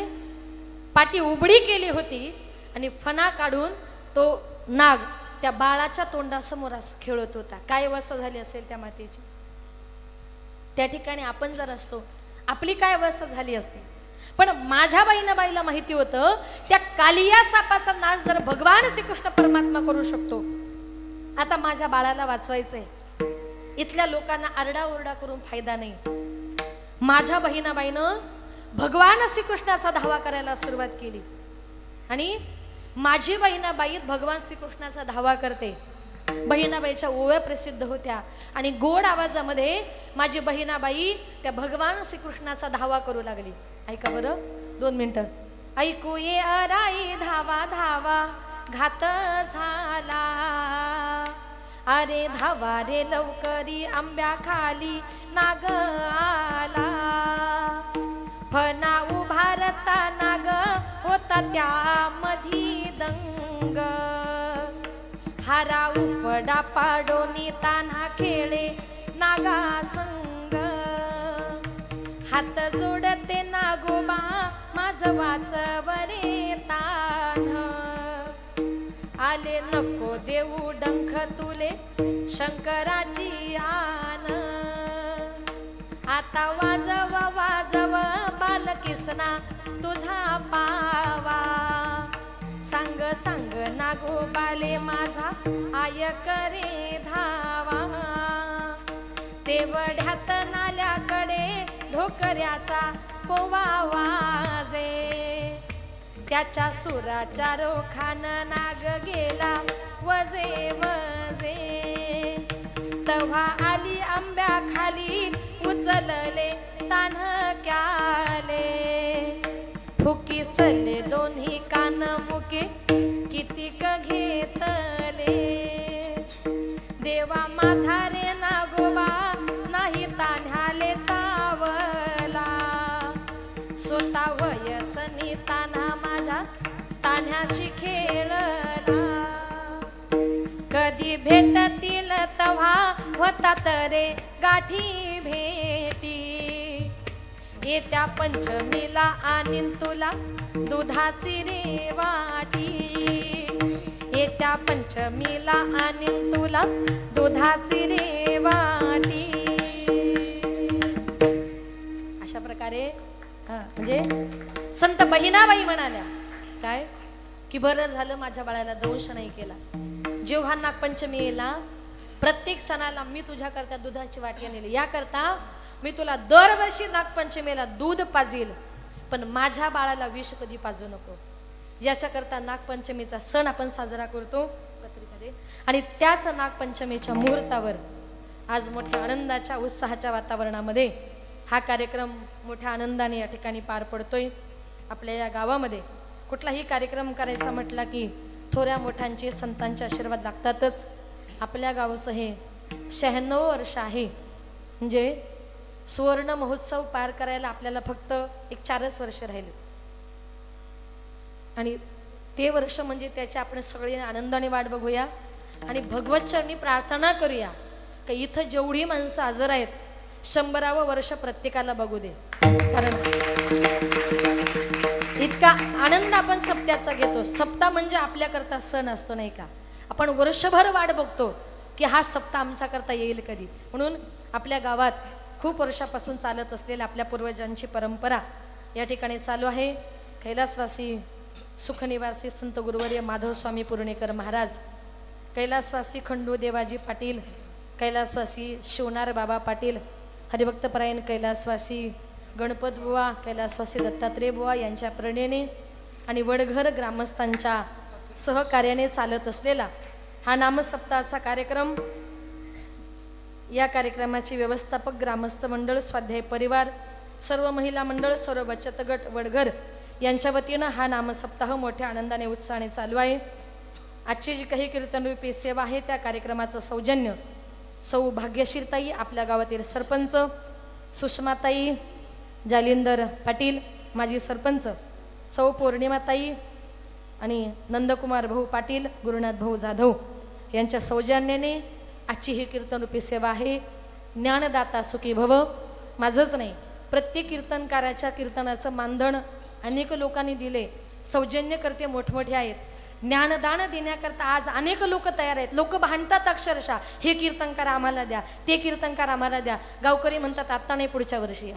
पाठी उबडी केली होती आणि फणा काढून तो नाग त्या बाळाच्या तोंडासमोर असं खेळत होता. काय अवस्था झाली असेल त्या मातेची. त्या ठिकाणी आपण जर असतो आपली काय अवस्था झाली असते. पण माझ्या बहिणाबाईला माहिती होतं त्या कालिया सापाचा नाश जर भगवान श्रीकृष्ण परमात्मा करू शकतो, आता माझ्या बाळाला वाचवायचंय. इथल्या लोकांना आरडाओरडा करून फायदा नाही. माझ्या बहिणाबाईनं भगवान श्रीकृष्णाचा धावा करायला सुरुवात केली आणि माझी बहिणाबाई भगवान श्रीकृष्णाचा धावा करते. बहिणाबाईच्या ओव्या प्रसिद्ध होत्या आणि गोड आवाजामध्ये माझी बहिणाबाई त्या भगवान श्रीकृष्णाचा धावा करू लागली. ऐका बरं 2 मिनिटं. ऐकू ये अराई धावा धावा घात झाला, अरे धावा रे लवकरी आंब्या खाली नाग आला, फणा उभारता नाग होता त्यामधी दंग, हारा उपडा पाडोनी तान्हा खेळे नागा संग, हात जोडते नागोबा माझ वाचवरे तान, आले नको देऊ डंख तुले शंकराची आन, आता वाजव वाजव बालकिसना तुझा पावा, सांग सांग नागोबाले माझा आय करे धावा, तेवढ्यात नाल्याकडे ढोकऱ्याचा पोवा वाजे, त्याच्या सुराच्या रोखान नाग गेला वजे वजे, तव्हा आली आंब्या खाली उचलले तान्हक्याले, फुकीसले दोन्ही कान मुके कितीक घेतले, देवा माझा रे नागोबा नाही तान्ह्याले चावला, स्वतः वयसनी तान्हा माझ्या तान्ह्याशी खेळला, कधी भेटतील तव्हा होतात रे गाठी भेटी, येत्या पंचमीला आणीन तुला दुधाची रे वाटी, येत्या पंचमीला आणीन तुला दुधाची रे वाटी. अशा प्रकारे म्हणजे संत बहिणाबाई म्हणाल्या काय की बरं झालं माझ्या बाळाला दंश नाही केला. जेव्हा नागपंचमी येला प्रत्येक सणाला मी तुझ्या करता दुधाची वाटी आणली, याकरता मी तुला दरवर्षी नागपंचमीला दूध पाजील, पण माझ्या बाळाला विष कधी पाजू नको. याच्याकरता नागपंचमीचा सण आपण साजरा करतो पत्रिकारे. आणि त्याच नागपंचमीच्या मुहूर्तावर आज मोठ्या आनंदाच्या उत्साहाच्या वातावरणामध्ये हा कार्यक्रम मोठ्या आनंदाने या ठिकाणी पार पडतोय. आपल्या या गावामध्ये कुठलाही कार्यक्रम करायचा म्हटला की थोड्या मोठ्यांचे संतांचे आशीर्वाद लागतातच. आपल्या गावचं हे 96 वर्ष आहे, म्हणजे सुवर्ण महोत्सव पार करायला आपल्याला फक्त 4च वर्ष राहिले आणि ते वर्ष म्हणजे त्याची आपण सगळे आनंदाने वाट बघूया आणि भगवत चरणी प्रार्थना करूया की इथं जेवढी माणसं हजर आहेत 100वे वर्ष प्रत्येकाला बघू दे. कारण इतका आनंद आपण सप्त्याचा घेतो. सप्ताह म्हणजे आपल्याकरता सण असतो नाही का. आपण वर्षभर वाट बघतो की हा सप्ताह आमच्याकरता येईल कधी. म्हणून आपल्या गावात खूप वर्षापासून चालत असलेल्या आपल्या पूर्वजांची परंपरा या ठिकाणी चालू आहे. कैलासवासी सुखनिवासी संत गुरुवर्य माधव स्वामी पुर्णेकर महाराज, कैलासवासी खंडू देवाजी पाटील, कैलासवासी शिवनार बाबा पाटील, हरिभक्तपरायण कैलासवासी गणपत बुवा, कैलासवासी दत्तात्रेय बुवा यांच्या प्रेरणेने आणि वडघर ग्रामस्थांच्या सहकार्याने चालत असलेला हा नामसप्ताहाचा कार्यक्रम, या कार्यक्रमाची व्यवस्थापक ग्रामस्थ मंडळ, स्वाध्याय परिवार, सर्व महिला मंडळ, सर्व बचत गट वडघर यांच्या वतीनं हा नामसप्ताह मोठ्या आनंदाने उत्साहाने चालू आहे. आजची जी काही कीर्तनरूपी सेवा आहे त्या कार्यक्रमाचं सौजन्य सौ भाग्यशीरताई, आपल्या गावातील सरपंच आणि नंदकुमार भाऊ पाटील, गुरुनाथ भाऊ जाधव यांच्या सौजन्याने आजची ही कीर्तनरूपी सेवा आहे. ज्ञानदाता सुखी भव. माझंच नाही, प्रत्येक कीर्तनकाराच्या कीर्तनाचं मानधन अनेक लोकांनी दिले. सौजन्यकर्ते मोठमोठे आहेत. ज्ञानदान देण्याकरता आज अनेक लोक तयार आहेत. लोक भांडतात अक्षरशः, हे कीर्तनकार आम्हाला द्या, ते कीर्तनकार आम्हाला द्या. गावकरी म्हणतात आता नाही, पुढच्या वर्षी या.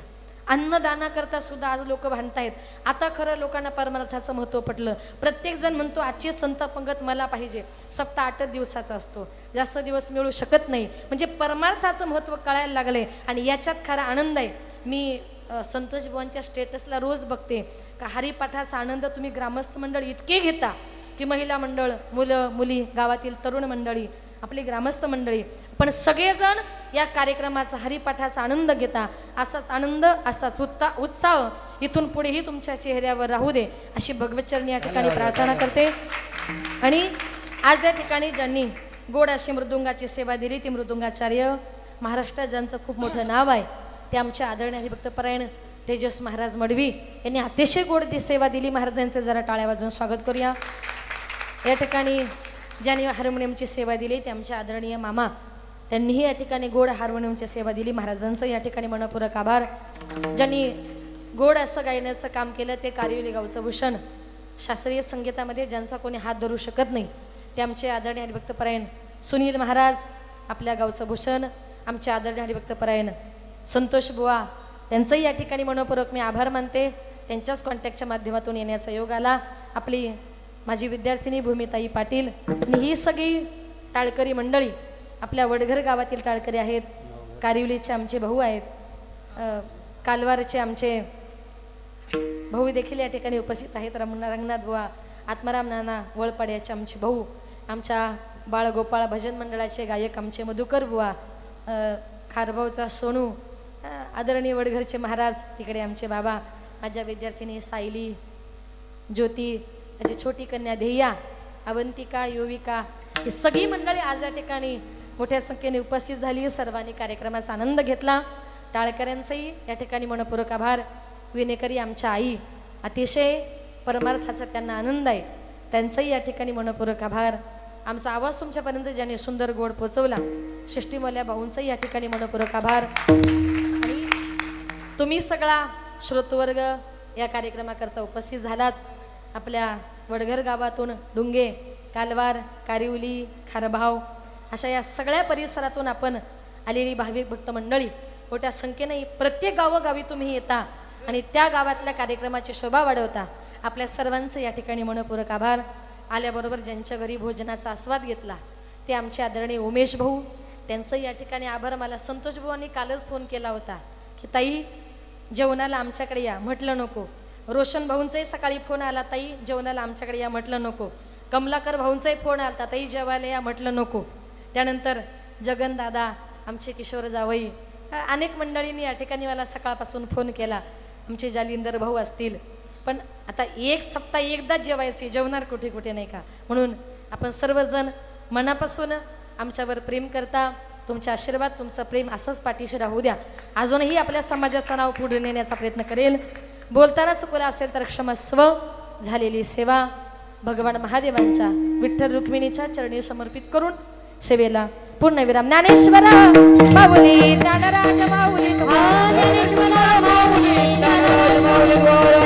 अन्नदानाकरता सुद्धा आज लोक भांडतायत. आता खरं लोकांना परमार्थाचं महत्त्व पटलं. प्रत्येक जण म्हणतो आजची संत पंगत मला पाहिजे. सप्ताह 8 दिवसाचा असतो, जास्त दिवस मिळू शकत नाही. म्हणजे परमार्थाचं महत्त्व कळायला लागले आणि याच्यात खरा आनंद आहे. मी संतोष बुवांच्या स्टेटसला रोज बघते का हरिपाठाचा आनंद तुम्ही ग्रामस्थ मंडळ इतके घेता की महिला मंडळ, मुलं मुली, गावातील तरुण मंडळी, आपली ग्रामस्थ मंडळी, पण सगळेजण या कार्यक्रमाचा हरिपाठाचा आनंद घेता. असाच आनंद, असाच उत्साह इथून पुढेही तुमच्या चेहऱ्यावर राहू दे अशी भगवतचरणी या ठिकाणी प्रार्थना करते. आणि आज या ठिकाणी ज्यांनी गोड अशी मृदुंगाची सेवा दिली ती मृदुंगाचार्य, महाराष्ट्रात ज्यांचं खूप मोठं नाव आहे ते आमच्या आदरणीय हरिभक्तपरायण तेजस महाराज मडवी यांनी अतिशय गोड सेवा दिली. महाराजांचे जरा टाळ्या वाजवून स्वागत करूया. या ठिकाणी ज्यांनी हार्मोनियमची सेवा दिली ते आमचे आदरणीय मामा, त्यांनीही या ठिकाणी गोड हार्मोनियमची सेवा दिली. महाराजांचं या ठिकाणी मनपूर्वक आभार. ज्यांनी गोड असं गायनाचं काम केलं ते कारिवली गावचं भूषण, शास्त्रीय संगीतामध्ये ज्यांचा कोणी हात धरू शकत नाही ते आमचे आदरणीय हरिभक्तपरायण सुनील महाराज, आपल्या गावचं भूषण, आमचे आदरणीय हरिभक्तपरायण संतोष बुवा, त्यांचंही या ठिकाणी मनपूर्वक मी आभार मानते. त्यांच्याच कॉन्टॅक्टच्या माध्यमातून येण्याचा योग आला. आपली माझी विद्यार्थिनी भूमिताई पाटील आणि ही सगळी टाळकरी मंडळी आपल्या वडघर गावातील टाळकरी आहेत. कारिवलीचे आमचे भाऊ आहेत, कालवारचे आमचे भाऊ देखील या ठिकाणी उपस्थित आहेत. रंगनाथ बुवा, आत्माराम नाना वळपाड्याचे आमचे भाऊ, आमच्या बाळगोपाळ भजन मंडळाचे गायक आमचे मधुकर बुवा, खारभाऊचा सोनू, आदरणीय वडघरचे महाराज, तिकडे आमचे बाबा, माझ्या विद्यार्थिनी सायली, ज्योती, माझी छोटी कन्या ध्येया, अवंतिका, योविका, ही सगळी मंडळी आज या ठिकाणी मोठ्या संख्येने उपस्थित झाली. सर्वांनी कार्यक्रमाचा आनंद घेतला. टाळकऱ्यांचाही या ठिकाणी मनपूर्वक आभार. विनेकरी आमच्या आई, अतिशय परमार्थाचा त्यांना आनंद आहे, त्यांचाही या ठिकाणी मनपूर्वक आभार. आमचा आवाज तुमच्यापर्यंत ज्यांनी सुंदर गोड पोचवला षष्टीमल्या भाऊंचाही या ठिकाणी मनपूर्वक आभार. आणि तुम्ही सगळा श्रोतवर्ग या कार्यक्रमाकरता उपस्थित झालात. आपल्या वडघर गावातून डुंगे, कालवार, कारिवली, खारभाव अशा या सगळ्या परिसरातून आपण आलेली भाविक भक्त मंडळी मोठ्या संख्येने प्रत्येक गावोगावी तुम्ही येता आणि त्या गावातल्या कार्यक्रमाची शोभा वाढवता. आपल्या सर्वांचं या ठिकाणी मनपूर्वक आभार. आल्याबरोबर ज्यांच्या घरी भोजनाचा आस्वाद घेतला ते आमचे आदरणीय उमेश भाऊ, त्यांचं या ठिकाणी आभार. मला संतोष भाऊंनी कालच फोन केला होता की ताई जेवणाला आमच्याकडे या, म्हटलं नको. रोशन भाऊंचाही सकाळी फोन आला, ताई जेवणाला आमच्याकडे या, म्हटलं नको. कमलाकर भाऊंचाही फोन आला, ताई जेवायला या, म्हटलं नको. त्यानंतर जगन दादा, आमचे किशोर जावई, अनेक मंडळींनी या ठिकाणी मला सकाळपासून फोन केला. आमचे जालिंदर भाऊ असतील, पण आता एक सप्ताह एकदाच जेवायचे, जेवणार कुठे कुठे नाही का. म्हणून आपण सर्वजण मनापासून आमच्यावर प्रेम करता. तुमचे आशीर्वाद, तुमचं प्रेम असंच पाठीशी राहू द्या. अजूनही आपल्या समाजाचं नाव पुढे नेण्याचा प्रयत्न करेल. बोलताना चुकलं असेल तर क्षमस्व. झालेली सेवा भगवान महादेवांच्या विठ्ठल रुक्मिणीच्या चरणी समर्पित करून सेवेला पूर्णविराम. ज्ञानेश्वरा माऊली, ज्ञानराज माऊली, ज्ञानेश्वरा माऊली, ज्ञानराज माऊली,